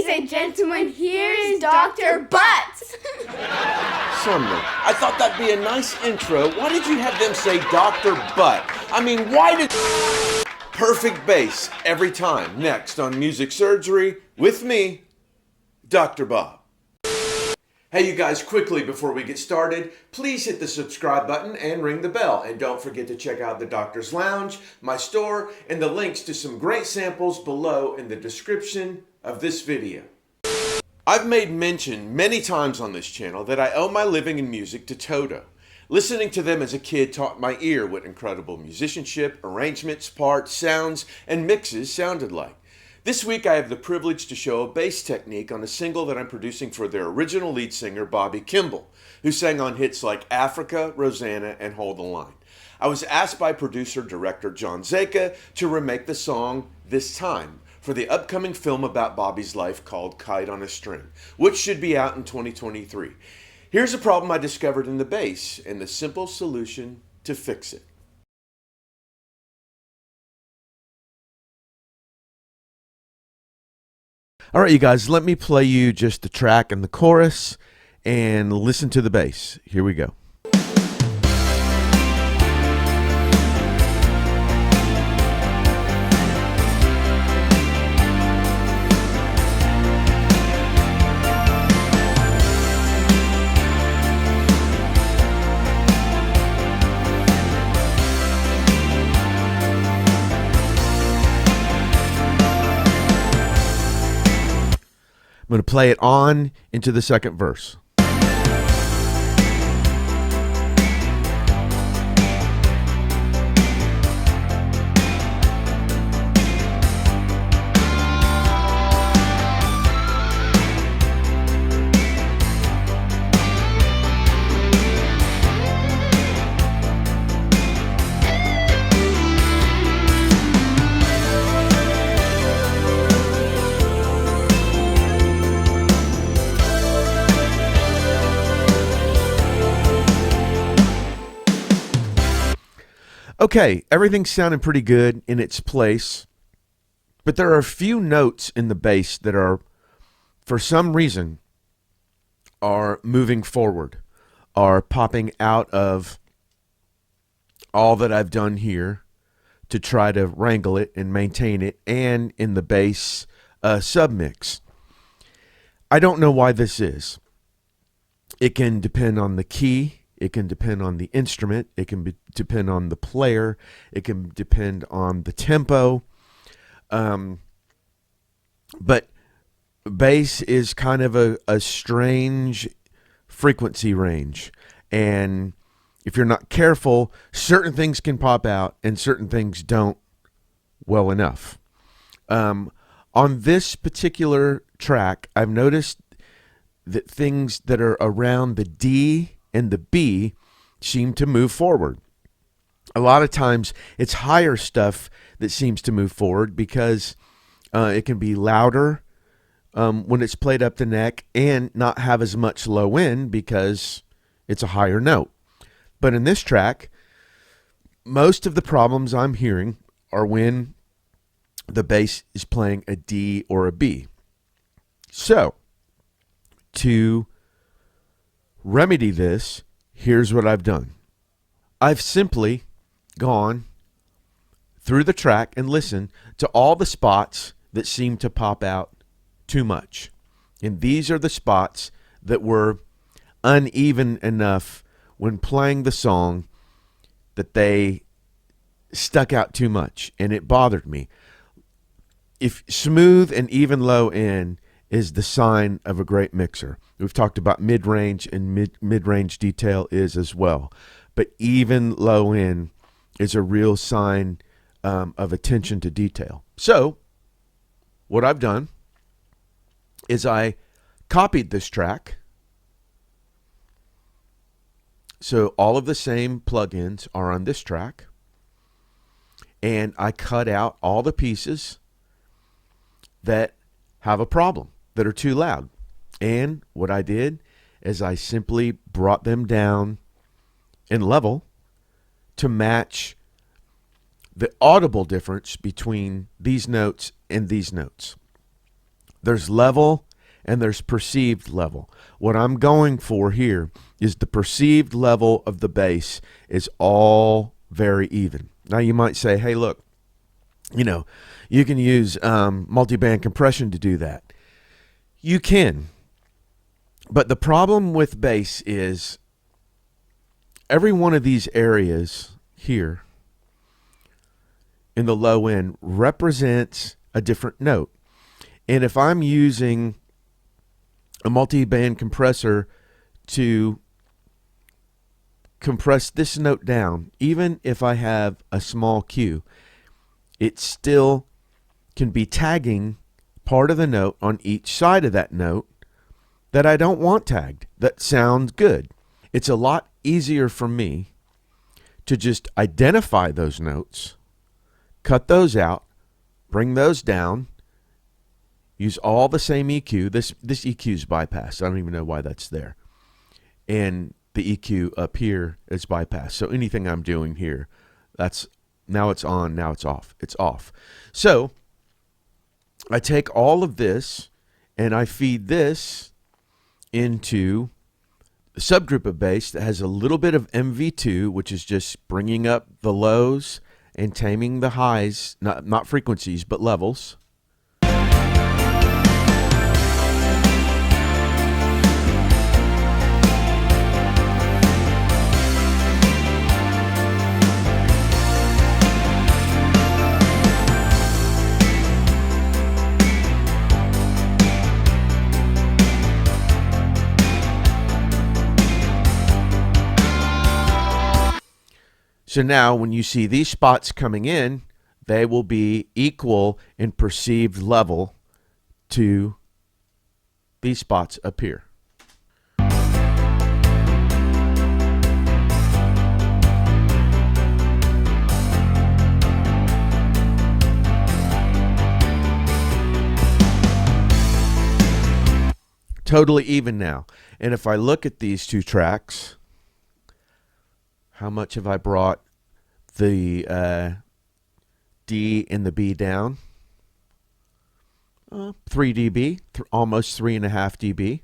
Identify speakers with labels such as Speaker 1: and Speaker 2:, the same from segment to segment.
Speaker 1: Ladies and gentlemen, here is Dr. Butts.
Speaker 2: Sumner, I thought that'd be a nice intro. Why did you have them say Dr. Butt? I mean, why did... Perfect bass every time. Next on Music Surgery, with me, Dr. Bob. Hey you guys, quickly before we get started, please hit the subscribe button and ring the bell. And don't forget to check out the Doctor's Lounge, my store, and the links to some great samples below in the description of this video. I've made mention many times on this channel that I owe my living in music to Toto. Listening to them as a kid taught my ear what incredible musicianship, arrangements, parts, sounds, and mixes sounded like. This week I have the privilege to show a bass technique on a single that I'm producing for their original lead singer, Bobby Kimball, who sang on hits like Africa, Rosanna, and Hold the Line. I was asked by producer-director John Zeka to remake the song this time for the upcoming film about Bobby's life called Kite on a String, which should be out in 2023. Here's a problem I discovered in the bass and the simple solution to fix it. All right, you guys, let me play you just the track and the chorus and listen to the bass. Here we go. I'm going to play it on into the second verse. Okay, everything's sounding pretty good in its place, but there are a few notes in the bass that are, for some reason, are moving forward, are popping out of all that I've done here to try to wrangle it and maintain it, and in the bass submix. I don't know why this is. It can depend on the key. It can depend on the instrument. It can depend on the player. It can depend on the tempo. But bass is kind of a strange frequency range. And if you're not careful, certain things can pop out and certain things don't well enough. On this particular track, I've noticed that things that are around the D and the B seem to move forward. A lot of times it's higher stuff that seems to move forward because it can be louder when it's played up the neck and not have as much low end because it's a higher note. But in this track, most of the problems I'm hearing are when the bass is playing a D or a B. So, to remedy this, here's what I've done. I've simply gone through the track and listened to all the spots that seem to pop out too much. And these are the spots that were uneven enough when playing the song that they stuck out too much, and it bothered me. If smooth and even low end is the sign of a great mixer. We've talked about mid-range, and mid-range detail is as well. But even low end is a real sign of attention to detail. So what I've done is I copied this track. So all of the same plugins are on this track. And I cut out all the pieces that have a problem, that are too loud. And what I did is I simply brought them down in level to match the audible difference between these notes and these notes. There's level and there's perceived level. What I'm going for here is the perceived level of the bass is all very even. Now you might say, hey, look, you can use multi-band compression to do that. You can. But the problem with bass is every one of these areas here in the low end represents a different note. And if I'm using a multi-band compressor to compress this note down, even if I have a small Q, it still can be tagging part of the note on each side of that note that I don't want tagged, that sounds good. It's a lot easier for me to just identify those notes, cut those out, bring those down, use all the same EQ. This EQ is bypassed. I don't even know why that's there. And the EQ up here is bypassed. So anything I'm doing here, now it's on, now it's off. It's off. So I take all of this and I feed this into a subgroup of bass that has a little bit of MV2, which is just bringing up the lows and taming the highs, not frequencies, but levels. So now when you see these spots coming in, they will be equal in perceived level to these spots up here. Totally even now. And if I look at these two tracks, how much have I brought the D and the B down? 3 dB, almost 3.5 dB.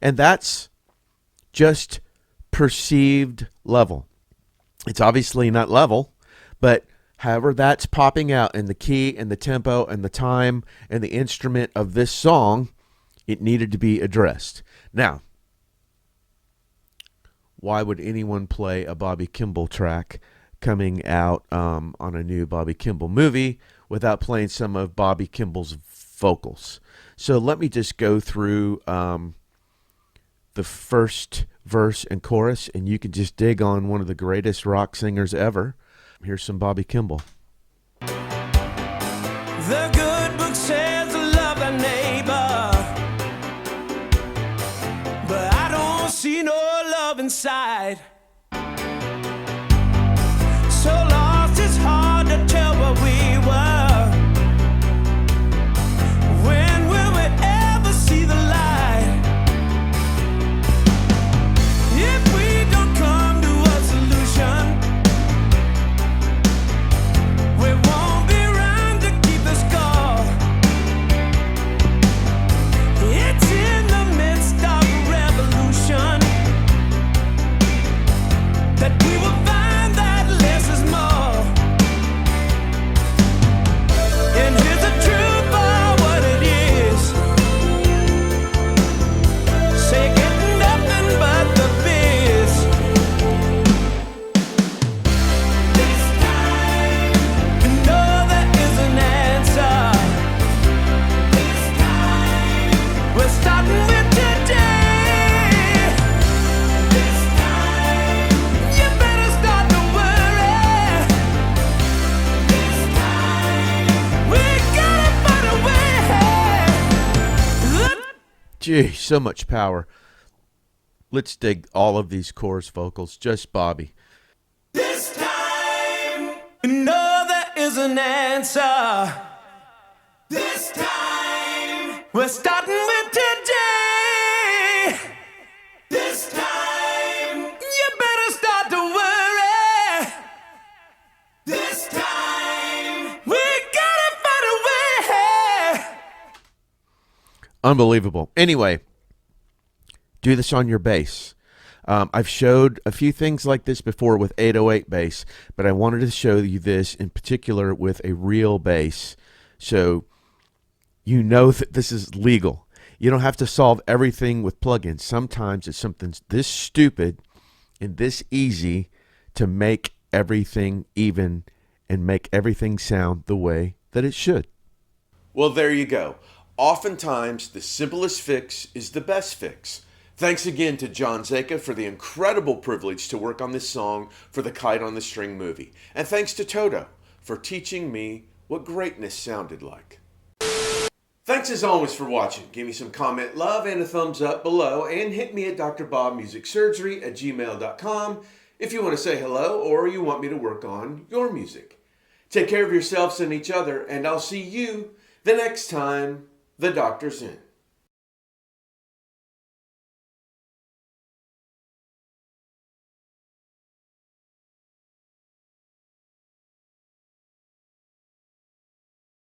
Speaker 2: And that's just perceived level. It's obviously not level, but however that's popping out in the key and the tempo and the time and the instrument of this song, it needed to be addressed. Now, why would anyone play a Bobby Kimball track coming out on a new Bobby Kimball movie without playing some of Bobby Kimball's vocals? So let me just go through the first verse and chorus, and you can just dig on one of the greatest rock singers ever. Here's some Bobby Kimball.
Speaker 3: The good book says love thy neighbor, but I don't see no love inside. So lost it's hard to tell where we were. When will we ever see the light? If we don't come to a solution, we won't be around to keep the score. It's in the midst of a revolution that we will find that less is more. And here's the truth for what it is. Say getting nothing but the biz. This time, you know there is an answer. This time, we're starting with today. This time, you better start to worry. This time, we gotta find a way.
Speaker 2: Gee, so much power. Let's dig all of these chorus vocals, just Bobby.
Speaker 3: This time, you know there is an answer. This time, we're starting with today. This time, you better start to worry. This time, we gotta find a way.
Speaker 2: Unbelievable. Anyway, do this on your bass. I've showed a few things like this before with 808 bass, but I wanted to show you this in particular with a real bass, so you know that this is legal. You don't have to solve everything with plugins. Sometimes it's something this stupid and this easy to make everything even and make everything sound the way that it should. Well, there you go. Oftentimes, the simplest fix is the best fix. Thanks again to John Zeka for the incredible privilege to work on this song for the Kite on the String movie. And thanks to Toto for teaching me what greatness sounded like. Thanks as always for watching. Give me some comment love and a thumbs up below, and hit me at drbobmusicsurgery@gmail.com if you want to say hello or you want me to work on your music. Take care of yourselves and each other, and I'll see you the next time the doctor's in.